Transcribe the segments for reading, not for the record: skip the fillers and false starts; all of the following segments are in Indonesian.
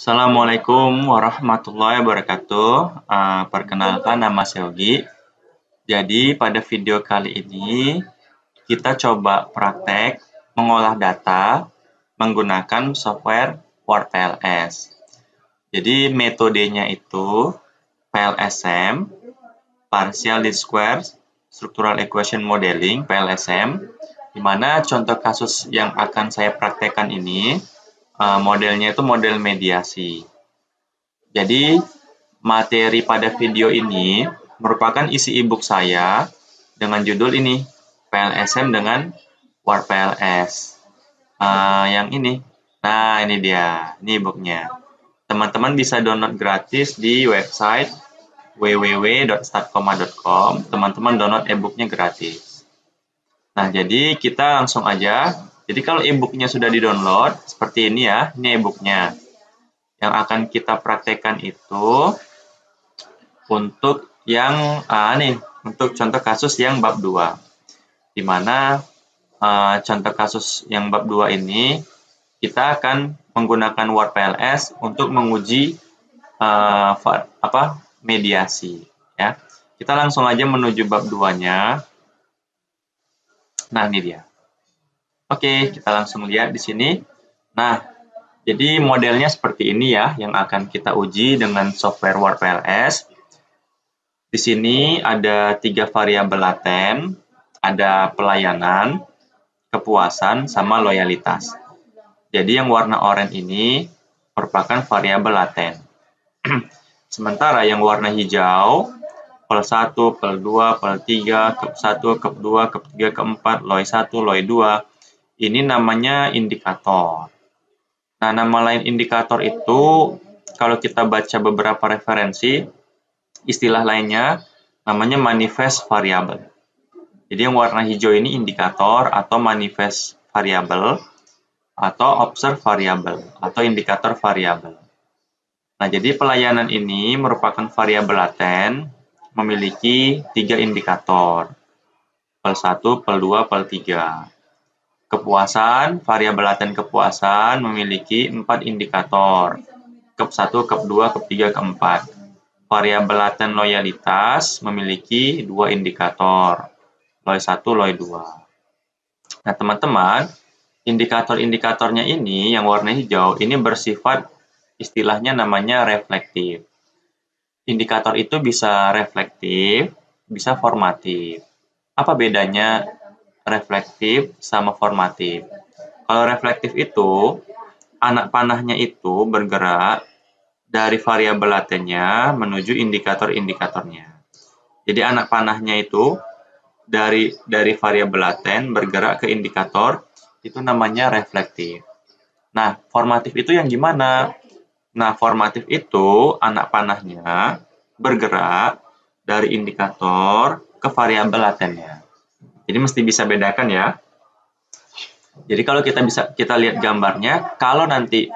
Assalamualaikum warahmatullahi wabarakatuh. Perkenalkan nama saya Yogi. Jadi pada video kali ini kita coba praktek mengolah data menggunakan software Word PLS. Jadi metodenya itu PLSM, Partial Least Squares Structural Equation Modeling (PLSM), di mana contoh kasus yang akan saya praktekkan ini modelnya itu model mediasi. Jadi materi pada video ini merupakan isi e-book saya dengan judul ini, PLSM dengan Word PLS. Yang ini. Nah, ini dia. Ini e-booknya. Teman-teman bisa download gratis di website www.startcoma.com. Teman-teman download e-booknya gratis. Nah, jadi kita langsung aja. Jadi kalau e-booknya sudah di-download, seperti ini ya. Ini e-booknya. Yang akan kita praktekkan itu untuk yang untuk contoh kasus yang bab 2. Di mana contoh kasus yang bab 2 ini kita akan menggunakan Word PLS untuk menguji mediasi ya. Kita langsung aja menuju bab 2-nya. Nah, ini dia. Oke, kita langsung lihat di sini. Nah, jadi modelnya seperti ini ya yang akan kita uji dengan software Word PLS. Di sini ada 3 variabel laten, ada pelayanan, kepuasan, sama loyalitas. Jadi yang warna oranye ini merupakan variabel laten. Sementara yang warna hijau, pel 1, pel 2, pel 3, kep 1, kep 2, kep 3, kep 4, loy 1, loy 2, ini namanya indikator. Nah, nama lain indikator itu, kalau kita baca beberapa referensi, istilah lainnya namanya manifest variable. Jadi yang warna hijau ini indikator atau manifest variable atau observe variable atau indikator variable. Nah, jadi pelayanan ini merupakan variabel laten memiliki 3 indikator. Pel 1, pel 2, pel 3. Kepuasan, variabel laten kepuasan memiliki 4 indikator. Kep 1, kep 2, kep 3, kep 4. Variabel laten loyalitas memiliki 2 indikator. Loy 1, loy 2. Nah, teman-teman, indikator-indikatornya ini yang warna hijau ini bersifat istilahnya namanya reflektif. Indikator itu bisa reflektif, bisa formatif. Apa bedanya reflektif sama formatif? Kalau reflektif itu, anak panahnya itu bergerak dari variabel latennya menuju indikator-indikatornya. Jadi anak panahnya itu dari variabel laten bergerak ke indikator, itu namanya reflektif. Nah, formatif itu yang gimana? Nah, formatif itu anak panahnya bergerak dari indikator ke variabel latennya. Jadi mesti bisa bedakan ya. Jadi kalau kita lihat gambarnya, kalau nanti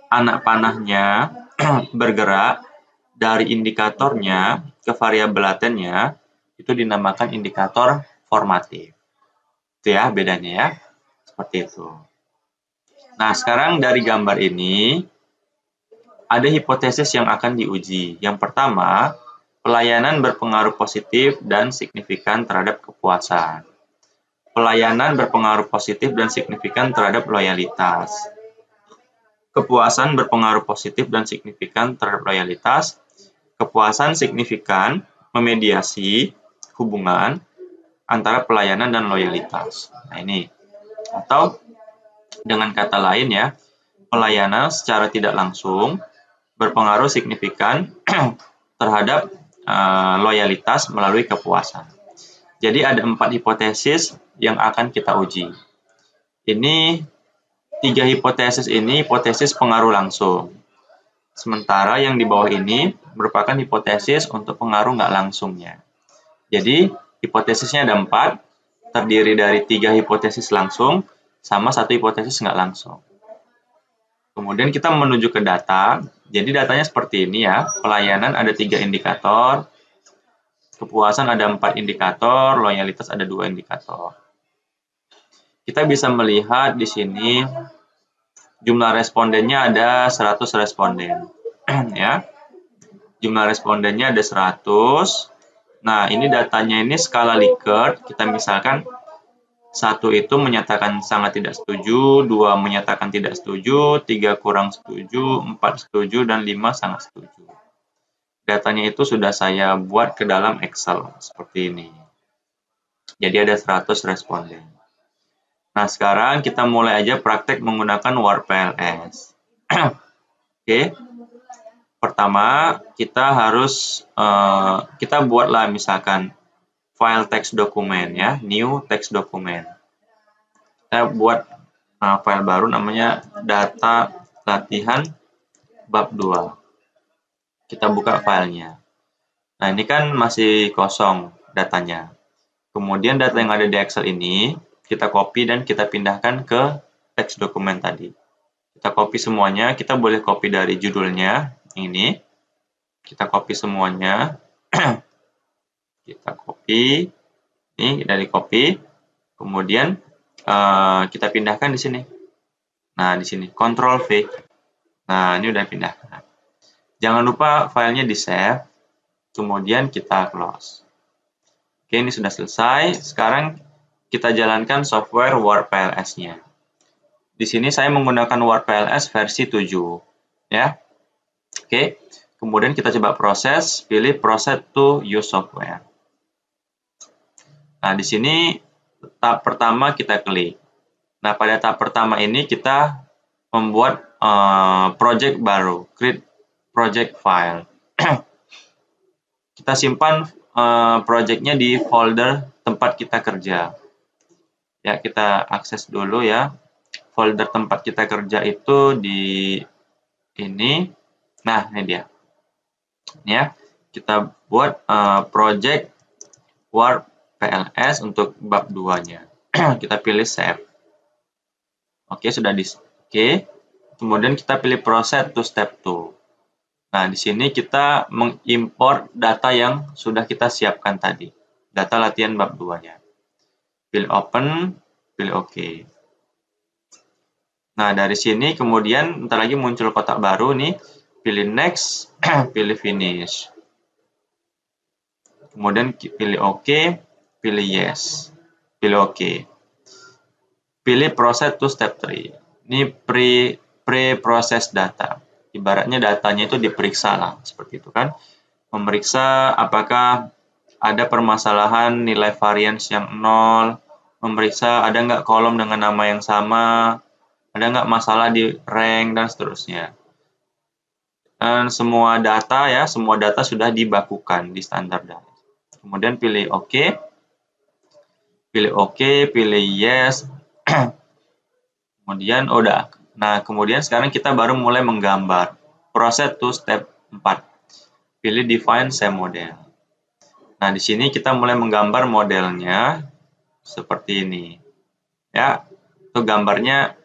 anak panahnya bergerak dari indikatornya ke variabel latennya, itu dinamakan indikator formatif. Itu ya bedanya ya. Seperti itu. Nah, sekarang dari gambar ini ada hipotesis yang akan diuji. Yang pertama, pelayanan berpengaruh positif dan signifikan terhadap kepuasan. Pelayanan berpengaruh positif dan signifikan terhadap loyalitas. Kepuasan berpengaruh positif dan signifikan terhadap loyalitas. Kepuasan signifikan memediasi hubungan antara pelayanan dan loyalitas. Nah, ini. Atau dengan kata lain ya, pelayanan secara tidak langsung berpengaruh signifikan terhadap loyalitas melalui kepuasan. Jadi ada 4 hipotesis yang akan kita uji. Ini 3 hipotesis ini hipotesis pengaruh langsung. Sementara yang di bawah ini merupakan hipotesis untuk pengaruh nggak langsungnya. Jadi hipotesisnya ada 4, terdiri dari 3 hipotesis langsung sama 1 hipotesis nggak langsung. Kemudian kita menuju ke data. Jadi datanya seperti ini ya. Pelayanan ada 3 indikator. Kepuasan ada 4 indikator. Loyalitas ada 2 indikator. Kita bisa melihat di sini jumlah respondennya ada 100 responden. Ya. Jumlah respondennya ada 100. Nah, ini datanya ini skala Likert. Kita misalkan 1 itu menyatakan sangat tidak setuju, 2 menyatakan tidak setuju, 3 kurang setuju, 4 setuju, dan 5 sangat setuju. Datanya itu sudah saya buat ke dalam Excel seperti ini. Jadi ada 100 responden. Nah, sekarang kita mulai aja praktek menggunakan WordPLS. Oke. Pertama, kita harus kita buatlah misalkan file text dokumen ya, new text dokumen. Kita buat file baru namanya data latihan bab 2. Kita buka filenya. Nah, ini kan masih kosong datanya. Kemudian data yang ada di Excel ini kita copy dan kita pindahkan ke teks dokumen tadi. Kita copy semuanya, kita boleh copy dari judulnya, ini. Kita copy semuanya. Kita copy, ini dari copy. Kemudian kita pindahkan di sini. Nah, di sini Ctrl V. Nah, ini udah pindahkan. Jangan lupa filenya di-save. Kemudian kita close. Oke, ini sudah selesai. Sekarang kita jalankan software WordPLS-nya. Di sini saya menggunakan WordPLS versi 7. Ya. Oke. Kemudian kita coba proses, pilih Proceed to Use Software. Nah, di sini tahap pertama kita klik. Nah, pada tahap pertama ini kita membuat project baru, create project file. Kita simpan projectnya di folder tempat kita kerja. Ya, kita akses dulu ya. Folder tempat kita kerja itu di ini. Nah, ini dia. Ya, kita buat project WordPLS untuk bab 2-nya. Kita pilih save. Oke, sudah di Oke. Kemudian kita pilih Proceed to Step 2. Nah, di sini kita mengimport data yang sudah kita siapkan tadi. Data latihan bab 2-nya. Pilih Open, pilih OK. Nah, dari sini kemudian ntar lagi muncul kotak baru nih. Pilih Next, pilih Finish. Kemudian pilih OK, pilih Yes. Pilih OK. Pilih Proceed to Step 3. Ini pre-process data. Ibaratnya datanya itu diperiksa lah, seperti itu kan. Memeriksa apakah ada permasalahan nilai variance yang 0, memeriksa ada nggak kolom dengan nama yang sama, ada nggak masalah di rank, dan seterusnya. Dan semua data ya, semua data sudah dibakukan, di standardize. Kemudian pilih OK, pilih OK, pilih Yes. Kemudian udah. Nah, kemudian sekarang kita baru mulai menggambar. Proceed to step 4. Pilih define same model. Nah, di sini kita mulai menggambar modelnya seperti ini. Ya, itu gambarnya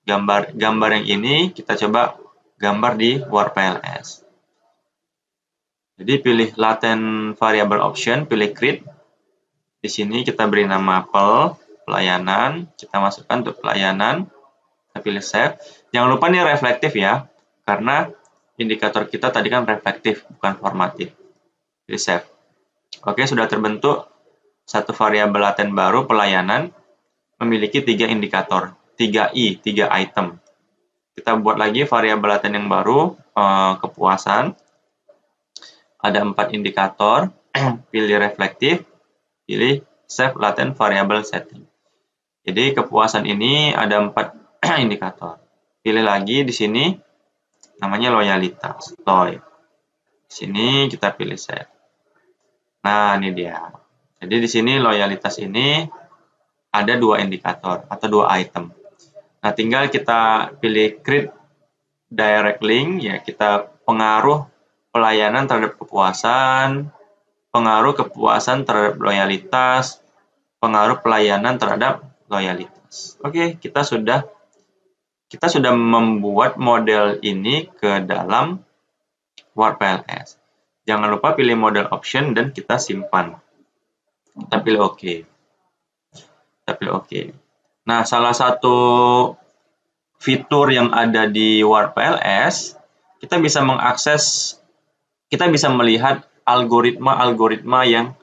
gambar yang ini kita coba gambar di WordPLS. Jadi pilih latent variable option, pilih create. Di sini kita beri nama pelayanan, kita masukkan untuk pelayanan. Kita pilih save. Jangan lupa nih reflektif ya, karena indikator kita tadi kan reflektif, bukan formatif. Pilih save. Oke, sudah terbentuk satu variabel laten baru pelayanan, memiliki 3 indikator, 3 item. Kita buat lagi variabel laten yang baru, kepuasan. Ada 4 indikator, pilih reflektif, pilih save latent variable setting. Jadi kepuasan ini ada 4 indikator. Pilih lagi di sini namanya loyalitas. Di sini kita pilih save. Nah, ini dia. Jadi di sini loyalitas ini ada 2 indikator atau 2 item. Nah, tinggal kita pilih create direct link ya, kita pengaruh pelayanan terhadap kepuasan, pengaruh kepuasan terhadap loyalitas, pengaruh pelayanan terhadap loyalitas. Oke, kita sudah membuat model ini ke dalam WordPLS. Jangan lupa pilih model option dan kita simpan. Kita pilih OK. Kita pilih OK. Nah, salah satu fitur yang ada di WordPLS, kita bisa melihat algoritma-algoritma yang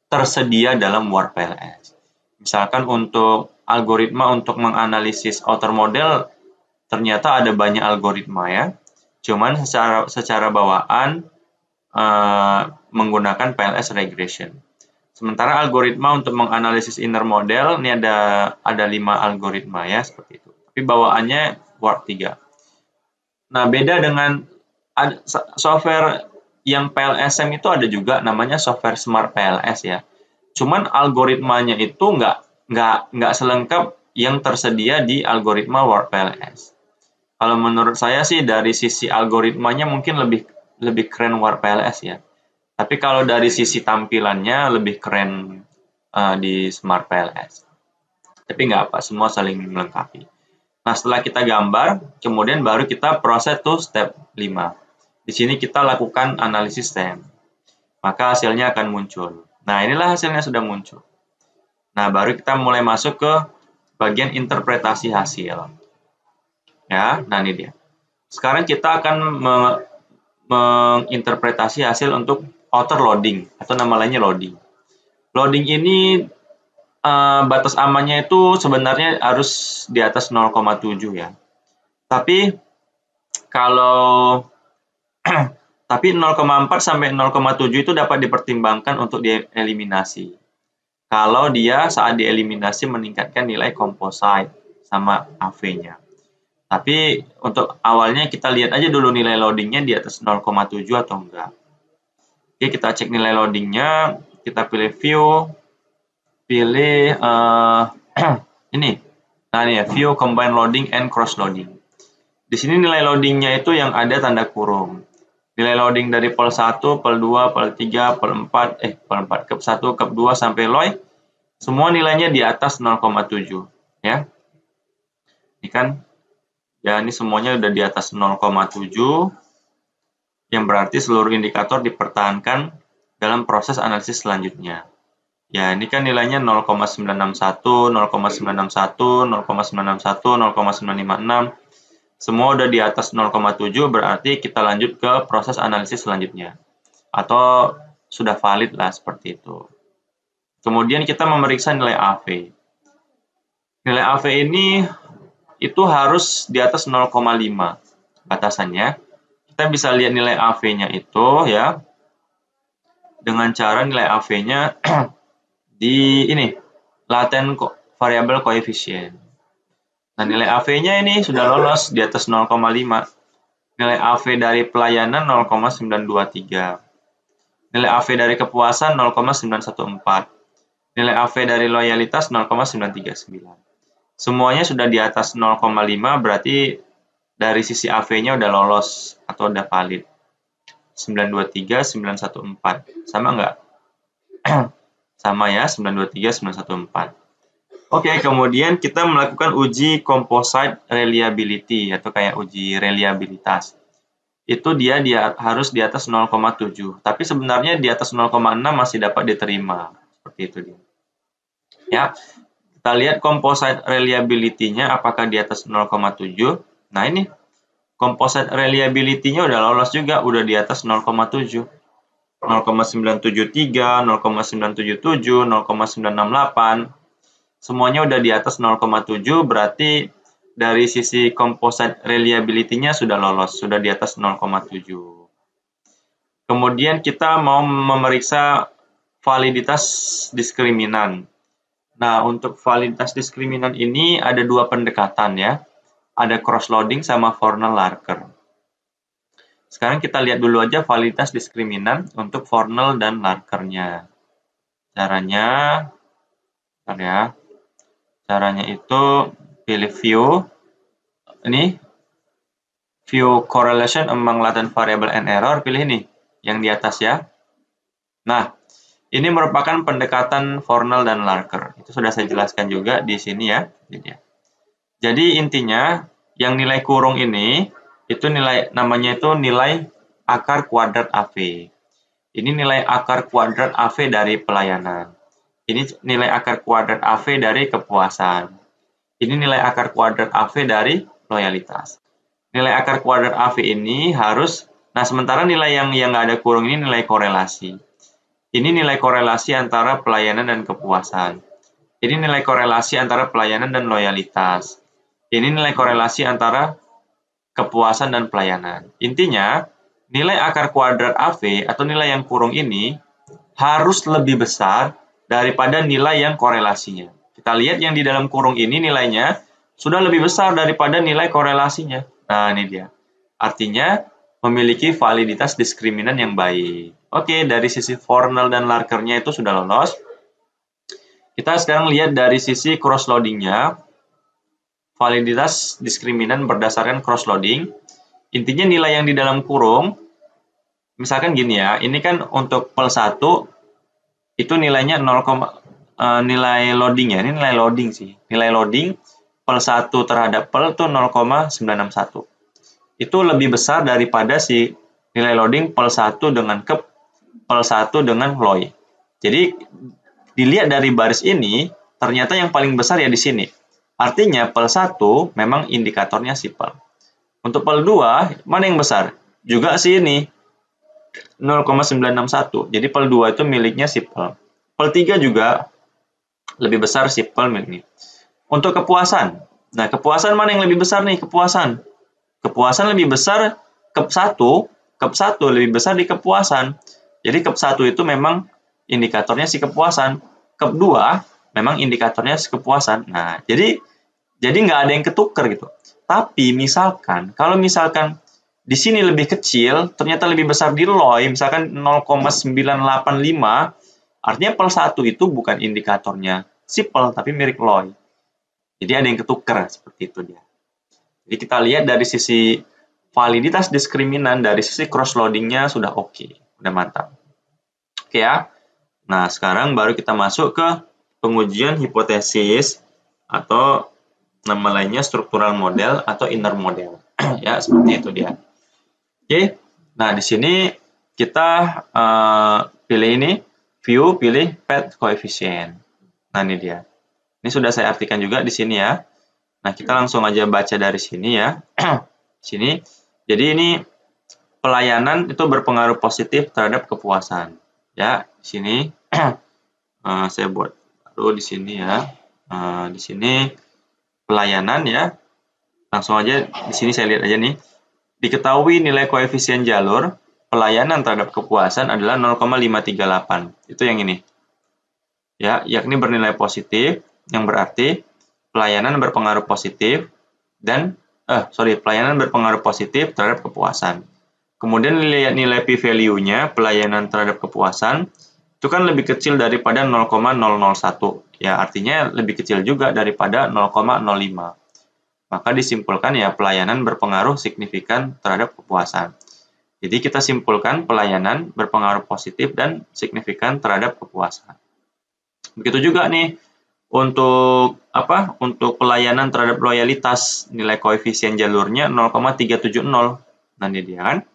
tersedia dalam WordPLS. Misalkan untuk algoritma untuk menganalisis outer model, ternyata ada banyak algoritma ya. Cuman secara bawaan menggunakan PLS regression. Sementara algoritma untuk menganalisis inner model ini ada 5 algoritma ya seperti itu. Tapi bawaannya Word 3. Nah, beda dengan software yang PLSM itu ada juga namanya software Smart PLS ya. Cuman algoritmanya itu nggak selengkap yang tersedia di algoritma Word PLS. Kalau menurut saya sih dari sisi algoritmanya mungkin lebih keren Word PLS ya. Tapi kalau dari sisi tampilannya lebih keren di Smart PLS. Tapi nggak apa, semua saling melengkapi. Nah, setelah kita gambar, kemudian baru kita proses tuh step 5. Di sini kita lakukan analisis stem. Maka hasilnya akan muncul. Nah, inilah hasilnya sudah muncul. Nah, baru kita mulai masuk ke bagian interpretasi hasil. Ya, nah ini dia. Sekarang kita akan menginterpretasi hasil untuk outer loading atau nama lainnya loading. Loading ini batas amannya itu sebenarnya harus di atas 0,7 ya. Tapi kalau 0,4 sampai 0,7 itu dapat dipertimbangkan untuk dieliminasi. Kalau dia saat dieliminasi meningkatkan nilai composite sama AV-nya. Tapi untuk awalnya kita lihat aja dulu nilai loadingnya di atas 0,7 atau enggak. Oke, kita cek nilai loadingnya, kita pilih view, pilih ini. Nah, ini ya, view combine loading and cross loading. Di sini nilai loadingnya itu yang ada tanda kurung. Nilai loading dari PEL 1, PEL 2, PEL 3, PEL 4, Cup 1, Cup 2 sampai LOI, semua nilainya di atas 0,7 ya. Ini kan ya, ini semuanya udah di atas 0,7 yang berarti seluruh indikator dipertahankan dalam proses analisis selanjutnya. Ya, ini kan nilainya 0,961, 0,961, 0,961, 0,956. Semua udah di atas 0,7 berarti kita lanjut ke proses analisis selanjutnya. Atau sudah valid lah seperti itu. Kemudian kita memeriksa nilai AV. Nilai AV ini itu harus di atas 0,5 batasannya. Kita bisa lihat nilai AV-nya itu ya dengan cara nilai AV-nya di ini latent variable coefficient. Nah, nilai AV-nya ini sudah lolos di atas 0,5. Nilai AV dari pelayanan 0,923. Nilai AV dari kepuasan 0,914. Nilai AV dari loyalitas 0,939. Semuanya sudah di atas 0,5 berarti dari sisi AV-nya udah lolos atau udah valid. 923, 914. Sama nggak? Sama ya, 923, 914. Oke, kemudian kita melakukan uji composite reliability atau kayak uji reliabilitas. Itu dia harus di atas 0,7. Tapi sebenarnya di atas 0,6 masih dapat diterima. Seperti itu dia. Ya. Kita lihat composite reliability-nya apakah di atas 0,7. Nah, ini composite reliability-nya udah lolos juga, udah di atas 0,7. 0,973, 0,977, 0,968. Semuanya udah di atas 0,7, berarti dari sisi composite reliability-nya sudah lolos, sudah di atas 0,7. Kemudian kita mau memeriksa validitas diskriminan. Nah, untuk validitas diskriminan ini ada dua pendekatan ya. Ada cross-loading sama Fornell-Larker. Sekarang kita lihat dulu aja validitas diskriminan untuk Fornell dan Larker-nya. Caranya, bentar ya. Caranya itu pilih view. Ini, view correlation among latent variable and error. Pilih ini, yang di atas ya. Nah, ini merupakan pendekatan Fornell dan Larker. Itu sudah saya jelaskan juga di sini ya. Jadi intinya yang nilai kurung ini itu namanya itu nilai akar kuadrat AV. Ini nilai akar kuadrat AV dari pelayanan. Ini nilai akar kuadrat AV dari kepuasan. Ini nilai akar kuadrat AV dari loyalitas. Nilai akar kuadrat AV ini harus, nah sementara nilai yang nggak ada kurung ini nilai korelasi. Ini nilai korelasi antara pelayanan dan kepuasan. Ini nilai korelasi antara pelayanan dan loyalitas. Ini nilai korelasi antara kepuasan dan pelayanan. Intinya, nilai akar kuadrat AV atau nilai yang kurung ini harus lebih besar daripada nilai yang korelasinya. Kita lihat yang di dalam kurung ini nilainya sudah lebih besar daripada nilai korelasinya. Nah, ini dia. Artinya, memiliki validitas diskriminan yang baik. Oke, dari sisi Fornell dan Larkernya itu sudah lolos. Kita sekarang lihat dari sisi cross-loadingnya. Validitas diskriminan berdasarkan cross-loading. Intinya nilai yang di dalam kurung, misalkan gini ya, ini kan untuk PEL 1, itu nilainya 0, nilai loading ya, ini nilai loading sih. Nilai loading PEL 1 terhadap PEL itu 0,961. Itu lebih besar daripada si nilai loading PEL 1 dengan PEL 1 dengan LOY. Jadi dilihat dari baris ini, ternyata yang paling besar ya di sini. Artinya PEL 1 memang indikatornya si PEL. Untuk PEL 2, mana yang besar? Juga si ini, 0,961. Jadi PEL 2 itu miliknya si PEL. PEL 3 juga lebih besar si PEL miliknya. Untuk kepuasan. Nah, kepuasan mana yang lebih besar nih? Kepuasan. Kepuasan lebih besar KEP 1 lebih besar di kepuasan. Jadi KEP 1 itu memang indikatornya si kepuasan. KEP 2 memang indikatornya si kepuasan. Nah, jadi nggak ada yang ketuker gitu. Tapi misalkan, kalau misalkan di sini lebih kecil, ternyata lebih besar di LOY, misalkan 0,985, artinya PEL 1 itu bukan indikatornya si PEL, tapi mirip LOY. Jadi ada yang ketuker, seperti itu dia. Jadi kita lihat dari sisi validitas diskriminan, dari sisi cross-loadingnya sudah oke, udah mantap. Oke ya. Nah, sekarang baru kita masuk ke pengujian hipotesis atau nama lainnya struktural model atau inner model. Ya, seperti itu dia. Oke. Nah, di sini kita pilih ini, view, pilih path coefficient. Nah, ini dia. Ini sudah saya artikan juga di sini ya. Nah, kita langsung aja baca dari sini ya. Sini. Jadi ini pelayanan itu berpengaruh positif terhadap kepuasan. Ya, di sini saya buat baru di sini ya. Di sini pelayanan ya. Langsung aja di sini saya lihat aja nih. Diketahui nilai koefisien jalur pelayanan terhadap kepuasan adalah 0,538. Itu yang ini. Ya, yakni bernilai positif yang berarti pelayanan berpengaruh positif dan pelayanan berpengaruh positif terhadap kepuasan. Kemudian nilai p-value-nya pelayanan terhadap kepuasan itu kan lebih kecil daripada 0,001. Ya, artinya lebih kecil juga daripada 0,05. Maka disimpulkan ya pelayanan berpengaruh signifikan terhadap kepuasan. Jadi kita simpulkan pelayanan berpengaruh positif dan signifikan terhadap kepuasan. Begitu juga nih untuk pelayanan terhadap loyalitas, nilai koefisien jalurnya 0,370. Nah, ini dia kan.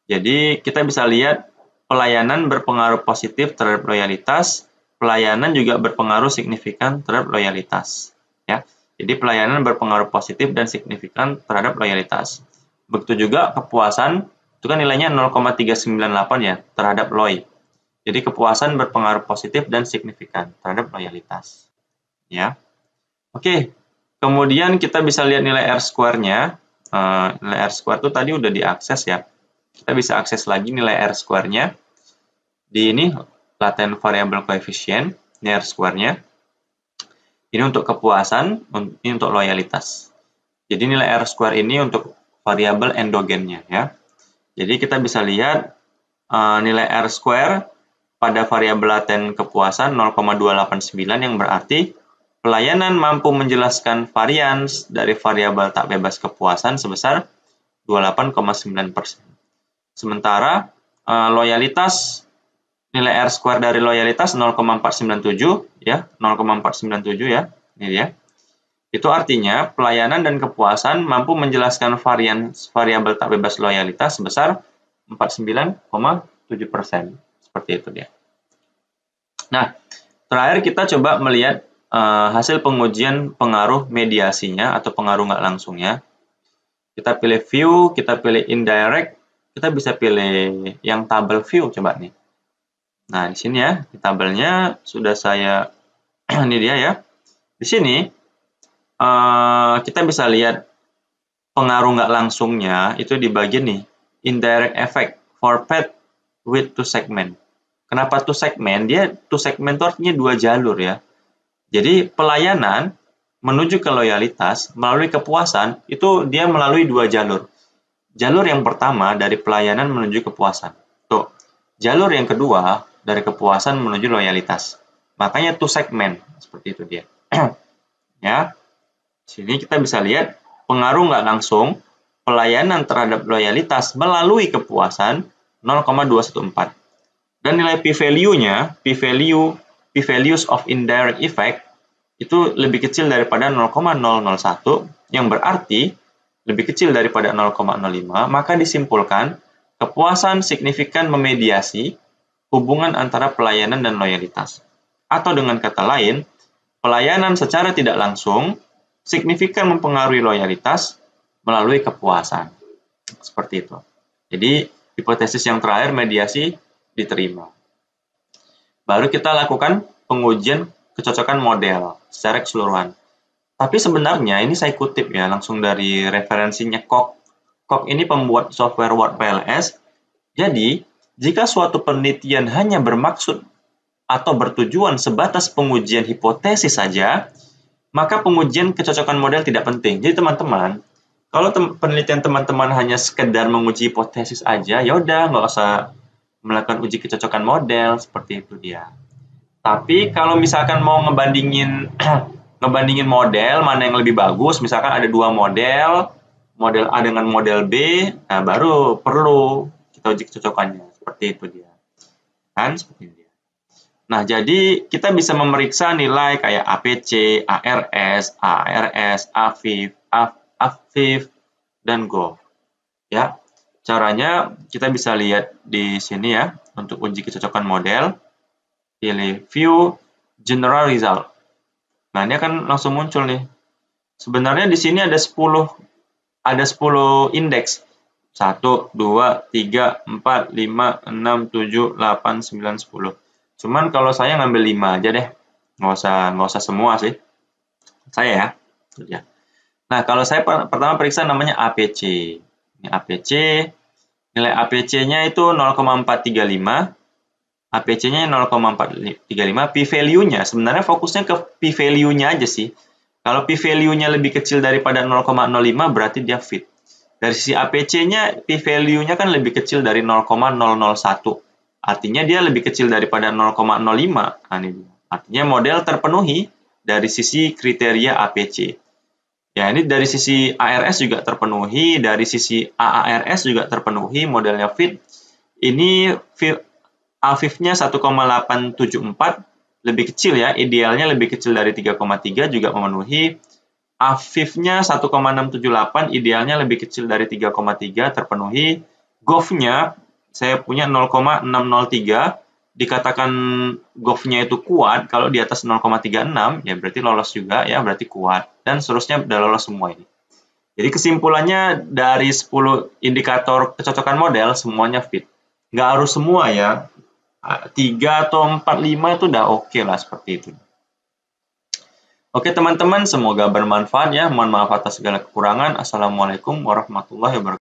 Jadi kita bisa lihat pelayanan berpengaruh positif terhadap loyalitas, pelayanan juga berpengaruh signifikan terhadap loyalitas. Ya. Jadi pelayanan berpengaruh positif dan signifikan terhadap loyalitas. Begitu juga kepuasan, itu kan nilainya 0,398 ya terhadap LOY. Jadi kepuasan berpengaruh positif dan signifikan terhadap loyalitas. Ya. Oke. Kemudian kita bisa lihat nilai R-square-nya. Nilai R-square itu tadi udah diakses ya. Kita bisa akses lagi nilai R-square-nya. Di ini latent variable coefficient, nilai R-square-nya. Ini untuk kepuasan, ini untuk loyalitas. Jadi nilai R-square ini untuk variabel endogennya ya. Jadi kita bisa lihat nilai R-square pada variabel laten kepuasan 0,289 yang berarti pelayanan mampu menjelaskan varians dari variabel tak bebas kepuasan sebesar 28,9%. Sementara loyalitas, nilai R-square dari loyalitas 0,497 ya, 0,497 ya. Ini dia. Itu artinya pelayanan dan kepuasan mampu menjelaskan variabel tak bebas loyalitas sebesar 49,7%. Seperti itu dia. Nah, terakhir kita coba melihat hasil pengujian pengaruh mediasinya atau pengaruh nggak langsungnya. Kita pilih view, kita pilih indirect, kita bisa pilih yang tabel view coba nih. Nah, di sini ya, di tabelnya sudah saya ini dia ya. Di sini kita bisa lihat pengaruh nggak langsungnya itu di bagian nih, indirect effect for path with two segment. Kenapa two segment? Dia two segment itu artinya dua jalur ya. Jadi pelayanan menuju ke loyalitas melalui kepuasan itu dia melalui dua jalur. Jalur yang pertama dari pelayanan menuju kepuasan. Tuh. Jalur yang kedua dari kepuasan menuju loyalitas. Makanya two segment seperti itu dia. Ya. Sini kita bisa lihat pengaruh nggak langsung pelayanan terhadap loyalitas melalui kepuasan 0,214. Dan nilai p-value-nya, p-values of indirect effect itu lebih kecil daripada 0,001 yang berarti lebih kecil daripada 0,05, maka disimpulkan kepuasan signifikan memediasi hubungan antara pelayanan dan loyalitas. Atau dengan kata lain, pelayanan secara tidak langsung signifikan mempengaruhi loyalitas melalui kepuasan. Seperti itu. Jadi, hipotesis yang terakhir mediasi diterima. Baru kita lakukan pengujian kecocokan model secara keseluruhan. Tapi sebenarnya ini saya kutip ya langsung dari referensinya Kok. Kok ini pembuat software Word PLS. Jadi, jika suatu penelitian hanya bermaksud atau bertujuan sebatas pengujian hipotesis saja, maka pengujian kecocokan model tidak penting. Jadi teman-teman, kalau penelitian teman-teman hanya sekedar menguji hipotesis aja, ya udah nggak usah melakukan uji kecocokan model seperti itu dia. Tapi kalau misalkan mau ngebandingin model mana yang lebih bagus, misalkan ada dua model A dengan model B, nah baru perlu kita uji kecocokannya. Seperti itu dia. Kan seperti itu dia. Nah, jadi kita bisa memeriksa nilai kayak APC, ARS, AFIF, dan GOV. Ya. Caranya kita bisa lihat di sini ya untuk uji kecocokan model. Pilih View General Result. Nah, ini akan langsung muncul nih. Sebenarnya di sini ada 10 indeks. 1, 2, 3, 4, 5, 6, 7, 8, 9, 10. Cuman kalau saya ngambil 5 aja deh. Nggak usah semua sih. Saya ya. Nah, kalau saya pertama periksa namanya APC. Ini APC. Nilai APC-nya itu 0,435. APC-nya 0,435, p-value-nya sebenarnya fokusnya ke p-value-nya aja sih. Kalau p-value-nya lebih kecil daripada 0,05 berarti dia fit. Dari sisi APC-nya, p-value-nya kan lebih kecil dari 0,001. Artinya dia lebih kecil daripada 0,05. Nah, ini artinya model terpenuhi dari sisi kriteria APC. Ya, ini dari sisi ARS juga terpenuhi, dari sisi AARS juga terpenuhi, modelnya fit. Ini AFIF-nya 1,874, lebih kecil ya, idealnya lebih kecil dari 3,3 juga memenuhi. AFIF-nya 1,678, idealnya lebih kecil dari 3,3 terpenuhi. GOV-nya saya punya 0,603, dikatakan GOV-nya itu kuat, kalau di atas 0,36 ya berarti lolos juga ya, berarti kuat. Dan seterusnya udah lolos semua ini. Jadi kesimpulannya dari 10 indikator kecocokan model semuanya fit. Nggak harus semua ya. 3 atau 4, 5 itu udah oke lah seperti itu. Oke teman-teman, semoga bermanfaat ya. Mohon maaf atas segala kekurangan. Assalamualaikum warahmatullahi wabarakatuh.